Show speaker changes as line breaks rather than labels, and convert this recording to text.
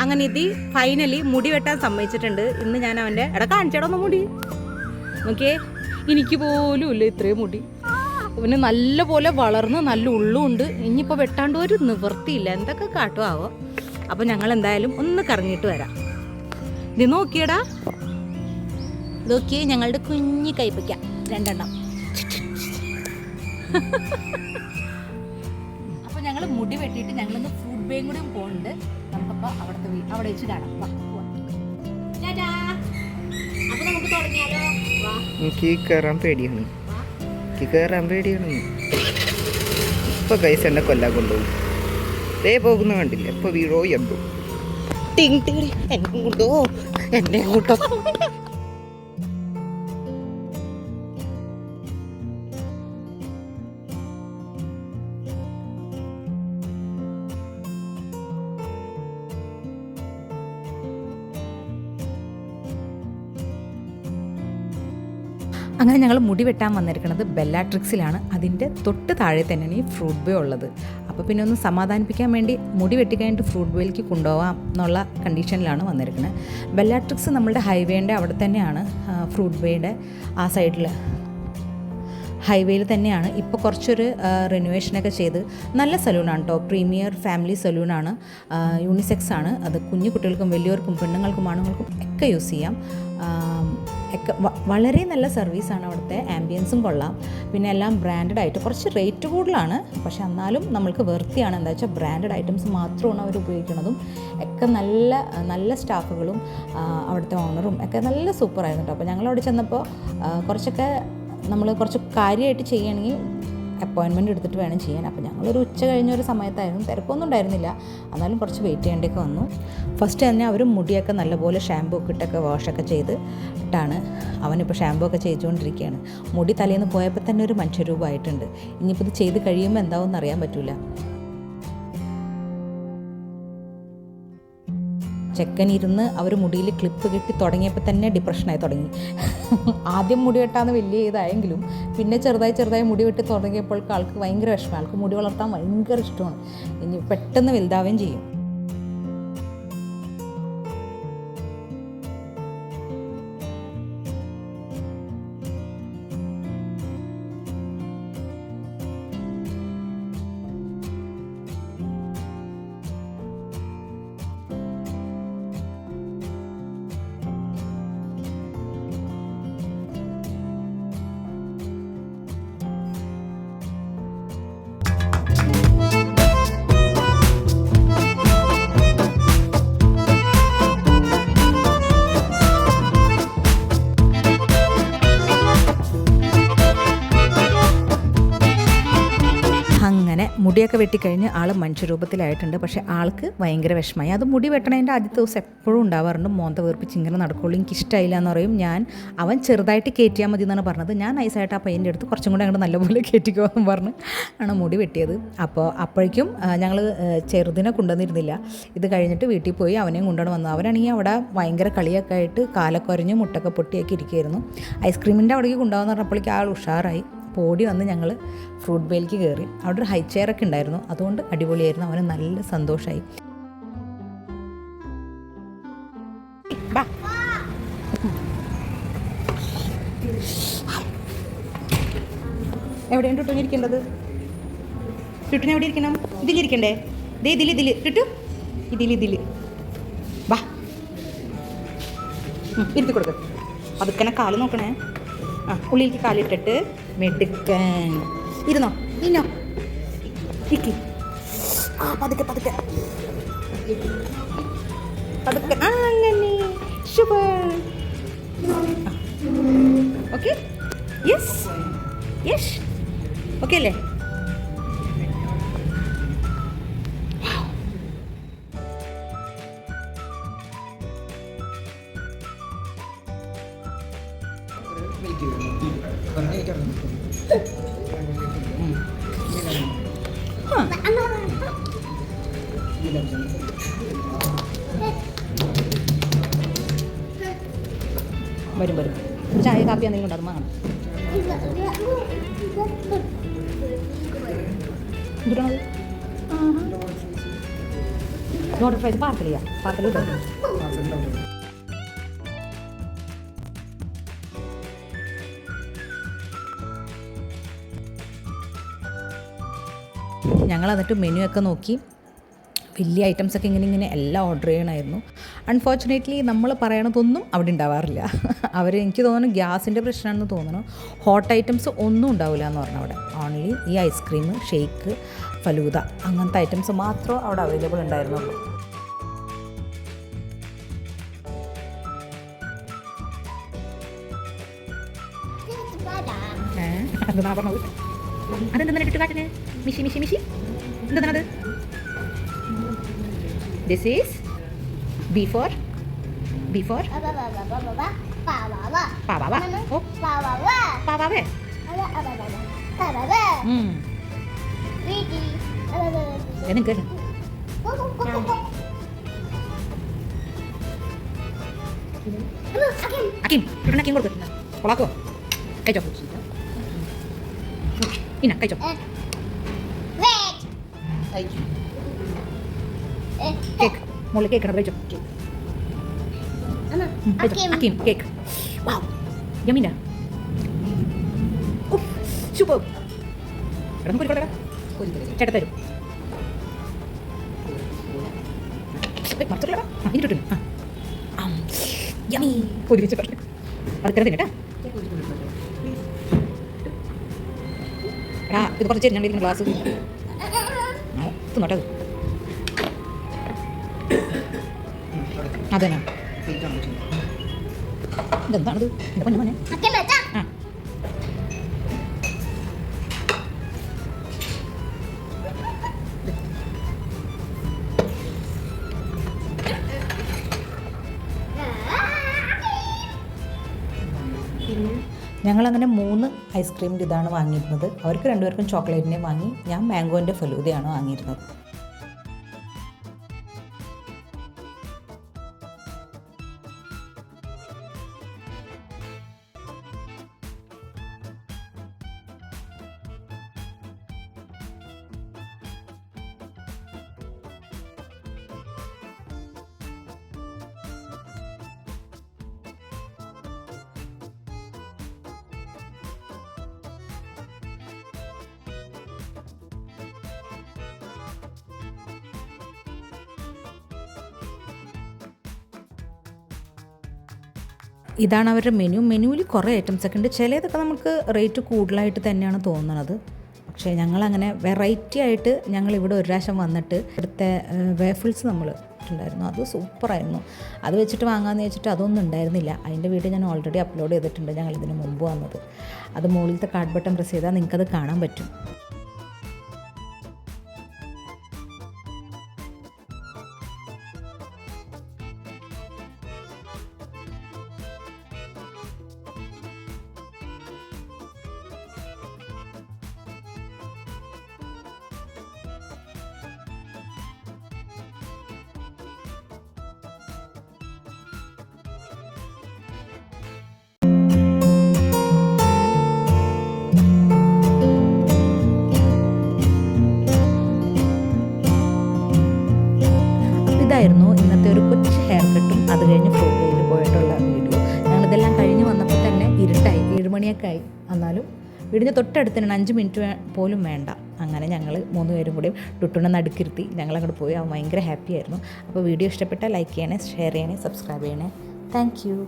അങ്ങനെ ഇത് ഫൈനലി മുടി വെട്ടാൻ സമ്മതിച്ചിട്ടുണ്ട്. ഇന്ന് ഞാൻ അവൻ്റെ കാണിച്ചേടൊന്ന് മുടി നോക്കിയേ, എനിക്ക് പോലും ഇല്ല ഇത്രയും മുടി. ഇവന് നല്ല പോലെ വളർന്ന് നല്ല ഉള്ളുണ്ട്. ഇനിയിപ്പോൾ വെട്ടാണ്ട് ഒരു നിവൃത്തിയില്ല, എന്തൊക്കെ കാട്ടും ആവോ. അപ്പോൾ ഞങ്ങൾ എന്തായാലും ഒന്ന് കറങ്ങിയിട്ട് വരാം. ഇത് നോക്കിയടാ, നോക്കിയേ ഞങ്ങളുടെ കുഞ്ഞി കൈപ്പയ്ക്ക 2 അപ്പോൾ ഞങ്ങൾ മുടി വെട്ടിയിട്ട് ഞങ്ങളൊന്ന് ഫ്രൂട്ട് ബേയും കൂടി പോകുന്നുണ്ട്. നമുക്കപ്പോൾ അവിടെ വെച്ച് കാണാം. അപ്പോൾ നമുക്ക് തുടങ്ങിയാലോ?
എനിക്ക് കയറാൻ പേടിയാണ്, ഇപ്പൊ കൈസ് എന്നെ കൊല്ലാൻ കൊണ്ടുപോകും. ദേ പോകുന്ന കണ്ടില്ല, ഇപ്പൊ വീഴോ എന്തോ എന്നെ കൂട്ടോ.
അങ്ങനെ ഞങ്ങൾ മുടി വെട്ടാൻ വന്നിരിക്കുന്നത് ബെല്ലാട്രിക്സിലാണ്. അതിൻ്റെ തൊട്ട് താഴെ തന്നെയാണ് ഈ ഫ്രൂട്ട് ബേ ഉള്ളത്. അപ്പോൾ പിന്നെ ഒന്ന് സമാധാനിപ്പിക്കാൻ വേണ്ടി മുടി വെട്ടിക്കഴിഞ്ഞിട്ട് ഫ്രൂട്ട് ബേയിലേക്ക് കൊണ്ടുപോകാം എന്നുള്ള കണ്ടീഷനിലാണ് വന്നിരിക്കുന്നത്. ബെല്ലാട്രിക്സ് നമ്മളുടെ ഹൈവേൻ്റെ അവിടെ തന്നെയാണ്, ഫ്രൂട്ട് ബേയുടെ ആ സൈഡിൽ ഹൈവേയിൽ തന്നെയാണ്. ഇപ്പോൾ കുറച്ചൊരു റിനോവേഷനൊക്കെ ചെയ്ത് നല്ല സലൂണാണ് കേട്ടോ. പ്രീമിയർ ഫാമിലി സലൂണാണ്, യൂണിസെക്സ് ആണ്. അത് കുഞ്ഞു കുട്ടികൾക്കും വലിയവർക്കും പെണ്ണുങ്ങൾക്കും ആണുങ്ങൾക്കും ഒക്കെ യൂസ് ചെയ്യാം. ഒക്കെ വളരെ നല്ല സർവീസാണ്. അവിടുത്തെ ആംബിയൻസും കൊള്ളാം. പിന്നെ എല്ലാം ബ്രാൻഡഡ് ആയിട്ട്, കുറച്ച് റേറ്റ് കൂടുതലാണ്, പക്ഷെ എന്നാലും നമ്മൾക്ക് വെർത്തിയാണ്. എന്താ വെച്ചാൽ ബ്രാൻഡഡ് ഐറ്റംസ് മാത്രമാണ് അവർ ഉപയോഗിക്കുന്നതും. ഒക്കെ നല്ല നല്ല സ്റ്റാഫുകളും അവിടുത്തെ ഓണറും ഒക്കെ നല്ല സൂപ്പറായിരുന്നു കേട്ടോ. അപ്പോൾ ഞങ്ങളവിടെ ചെന്നപ്പോൾ കുറച്ചൊക്കെ നമ്മൾ കുറച്ച് കാര്യമായിട്ട് ചെയ്യുകയാണെങ്കിൽ അപ്പോയിൻമെൻറ്റ് എടുത്തിട്ട് വേണം ചെയ്യാൻ. അപ്പോൾ ഞങ്ങളൊരു ഉച്ച കഴിഞ്ഞൊരു സമയത്തായിരുന്നു, തിരക്കൊന്നും ഉണ്ടായിരുന്നില്ല, എന്നാലും കുറച്ച് വെയിറ്റ് ചെയ്യേണ്ടിയൊക്കെ വന്നു. ഫസ്റ്റ് തന്നെ അവർ മുടിയൊക്കെ നല്ലപോലെ ഷാമ്പൂ ഒക്കെ ഇട്ടൊക്കെ വാഷൊക്കെ ചെയ്തിട്ടാണ്. അവനിപ്പോൾ ഷാമ്പൂ ഒക്കെ ചെയ്തുകൊണ്ടിരിക്കുകയാണ്. മുടി തലേന്ന് പോയപ്പോൾ തന്നെ ഒരു മനുഷ്യരൂപമായിട്ടുണ്ട്. ഇനിയിപ്പോൾ ഇത് ചെയ്ത് കഴിയുമ്പോൾ എന്താവുമെന്ന് അറിയാൻ പറ്റില്ല. ചെക്കനിരുന്ന് അവർ മുടിയിൽ ക്ലിപ്പ് കെട്ടി തുടങ്ങിയപ്പോൾ തന്നെ ഡിപ്രഷനായി തുടങ്ങി. ആദ്യം മുടി വെട്ടാന്ന് വലിയ ഇതായെങ്കിലും പിന്നെ ചെറുതായി മുടി വെട്ടി തുടങ്ങിയപ്പോൾ ആൾക്ക് ഭയങ്കര വിഷമം. ആൾക്ക് മുടി വളർത്താൻ ഭയങ്കര ഇഷ്ടമാണ്. ഇനി പെട്ടെന്ന് വലുതാവുകയും ചെയ്യും. അങ്ങനെ മുടിയൊക്കെ വെട്ടിക്കഴിഞ്ഞ് ആൾ മനുഷ്യരൂപത്തിലായിട്ടുണ്ട്. പക്ഷേ ആൾക്ക് ഭയങ്കര വിഷമമായി. അത് മുടി വെട്ടണതിൻ്റെ ആദ്യത്തെ ദിവസം എപ്പോഴും ഉണ്ടാവാറുണ്ട്. മോന്ത വീർപ്പിച്ച് ഇങ്ങനെ നടക്കുള്ളൂ. എനിക്ക് ഇഷ്ടമായില്ല എന്ന് പറയും. അവൻ ചെറുതായിട്ട് കയറ്റിയാൽ മതി എന്നാണ് പറഞ്ഞത്. ഞാൻ നൈസായിട്ട് ആ പയ്യൻ്റെ അടുത്ത് കുറച്ചും കൂടെ അങ്ങോട്ട് നല്ലപോലെ കയറ്റിക്കോ എന്ന് പറഞ്ഞ് ആണ് മുടി വെട്ടിയത്. അപ്പോഴേക്കും ഞങ്ങൾ ചെറുതിനെ കൊണ്ടുവന്നിരുന്നില്ല. ഇത് കഴിഞ്ഞിട്ട് വീട്ടിൽ പോയി അവനെയും കൊണ്ടുവന്ന് വന്നു. അവനാണെങ്കിൽ അവിടെ ഭയങ്കര കളിയൊക്കെ ആയിട്ട് കാലക്കൊരഞ്ഞ് മുട്ടൊക്കെ പൊട്ടിയൊക്കെ ഇരിക്കുകയായിരുന്നു. ഐസ്ക്രീമിൻ്റെ അവിടേക്ക് കൊണ്ടുപോകാമെന്ന് പറഞ്ഞപ്പോഴേക്കും ആൾ ഉഷാറായി. ഓടി വന്ന് ഞങ്ങൾ ഫ്രൂട്ട് ബേയിലേക്ക് കയറി. അവിടെ ഒരു ഹൈ ചെയറൊക്കെ ഉണ്ടായിരുന്നു, അതുകൊണ്ട് അടിപൊളിയായിരുന്നു. അവന് നല്ല സന്തോഷമായി. എവിടെയാണ് ടുട്ടു ഇരിക്കേണ്ടത്? ടുട്ടിന് എവിടെ ഇരിക്കണം? ഇതിലിരിക്കണ്ടേ? ഇതിൽ ടുട്ടു, ഇതിൽ വാ, ഇരുത്തി കൊടുക്ക്. അതുക്കനെ കാല് നോക്കണേ. ഉള്ളിലേക്ക് കാലിട്ടിട്ട് മെടുക്കാൻ ഇരുന്നോ. ഇന്നോ ഇരിക്ക്. പതുക്കെ അങ്ങനെ സൂപ്പർ. ഓക്കെ, യെസ് ഓക്കെ അല്ലേ? വരും. ചായ കാപ്പി എന്തെങ്കിലും ഉണ്ട്, അത് വാങ്ങണം. നോട്ട് ഫ്രൈസ് പാർക്കലിയാ പാർക്കൽ ഞങ്ങൾ എന്നിട്ട് മെനു ഒക്കെ നോക്കി വലിയ ഐറ്റംസൊക്കെ ഇങ്ങനെ എല്ലാം ഓർഡർ ചെയ്യണമായിരുന്നു. അൺഫോർച്ചുനേറ്റ്ലി നമ്മൾ പറയണതൊന്നും അവിടെ ഉണ്ടാവാറില്ല. എനിക്ക് തോന്നുന്നു ഗ്യാസിൻ്റെ പ്രശ്നമാണെന്ന് തോന്നുന്നു. ഹോട്ട് ഐറ്റംസ് ഒന്നും ഉണ്ടാവില്ല എന്ന് പറഞ്ഞു അവിടെ. ഓൺലി ഈ ഐസ്ക്രീം, ഷേക്ക്, ഫലൂദ അങ്ങനത്തെ ഐറ്റംസ് മാത്രമേ അവിടെ അവൈലബിൾ ഉണ്ടായിരുന്നുള്ളൂ. എന്താ പറഞ്ഞത്? അതെന്താ ഇട്ട് കാട്ടിന്? മിഷി എന്താണത്? This is B for Pavava. Oh, Pavave. Good. Akim, Akim കൊടുക്ക്. കൊളാക്കോ. കഴിച്ചോ. ഇന്ന കഴിച്ചോ. കേക്ക് മോള് കേക്ക് ഇടാം കഴിച്ചോ. അക്കീം കേക്ക്. വാവ് യമ്മിനാ. സൂപ്പർ. എടാ കോരിക്കോട്ടെ. ചേട്ടാ തരും. മറച്ചില്ലടാ. ഇനിട്ടു. യമ്മി. കോരി വെച്ചിട്ട് അത് തരുന്നില്ല. എടാ ഇത് കുറച്ച് ഞാൻ ഇരിക്കുന്ന ഗ്ലാസ് തിന്നോട്ടത്. അതെന്നാ ഇതെന്താണത്? എൻ്റെ പൊന്നു മോനെ. ആ ഞങ്ങളങ്ങനെ 3 ഐസ്ക്രീമിൻ്റെ ഇതാണ് വാങ്ങിയിരുന്നത്. അവർക്ക് 2 പേർക്കും ചോക്ലേറ്റിനെ വാങ്ങി. ഞാൻ മാംഗോൻ്റെ ഫലൂദയാണ് വാങ്ങിയിരുന്നത്. ഇതാണ് അവരുടെ മെനുവിൽ കുറേ ഐറ്റംസൊക്കെ ഉണ്ട്. ചിലതൊക്കെ നമുക്ക് റേറ്റ് കൂടുതലായിട്ട് തന്നെയാണ് തോന്നുന്നത്. പക്ഷേ ഞങ്ങളങ്ങനെ വെറൈറ്റി ആയിട്ട് ഞങ്ങളിവിടെ ഒരു പ്രാവശ്യം വന്നിട്ട് ഇവിടുത്തെ വേഫിൾസ് നമ്മൾ ഇട്ടുണ്ടായിരുന്നു. അത് സൂപ്പറായിരുന്നു. അത് വെച്ചിട്ട് വാങ്ങാമെന്ന് വെച്ചിട്ട് അതൊന്നും ഉണ്ടായിരുന്നില്ല. അതിൻ്റെ വീഡിയോ ഞാൻ ഓൾറെഡി അപ്ലോഡ് ചെയ്തിട്ടുണ്ട്. ഞങ്ങളിതിന് മുമ്പ് വന്നത്. അത് മുകളിലത്തെ കാർഡ് ബട്ടൺ പ്രസ് ചെയ്താൽ നിങ്ങൾക്കത് കാണാൻ പറ്റും. ഇതായിരുന്നു ഇന്നത്തെ ഒരു കൊച്ചു ഹെയർ കട്ടും അത് കഴിഞ്ഞ് ഫ്രൂട്ട് വേയിൽ പോയിട്ടുള്ള വീഡിയോ. ഞങ്ങളിതെല്ലാം കഴിഞ്ഞ് വന്നപ്പോൾ തന്നെ ഇരുട്ടായി, 7 മണിയൊക്കെ ആയി. എന്നാലും വീടിൻ്റെ തൊട്ടടുത്ത് തന്നെ 5 മിനിറ്റ് പോലും വേണ്ട. അങ്ങനെ ഞങ്ങൾ 3 പേരും കൂടി ടുട്ടുണ്ണ നടുക്കിരുത്തി ഞങ്ങളങ്ങോട്ട് പോയി. അവൻ ഭയങ്കര ഹാപ്പി ആയിരുന്നു. അപ്പോൾ വീഡിയോ ഇഷ്ടപ്പെട്ടാൽ ലൈക്ക് ചെയ്യണേ, ഷെയർ ചെയ്യണേ, സബ്സ്ക്രൈബ് ചെയ്യണേ. Thank you.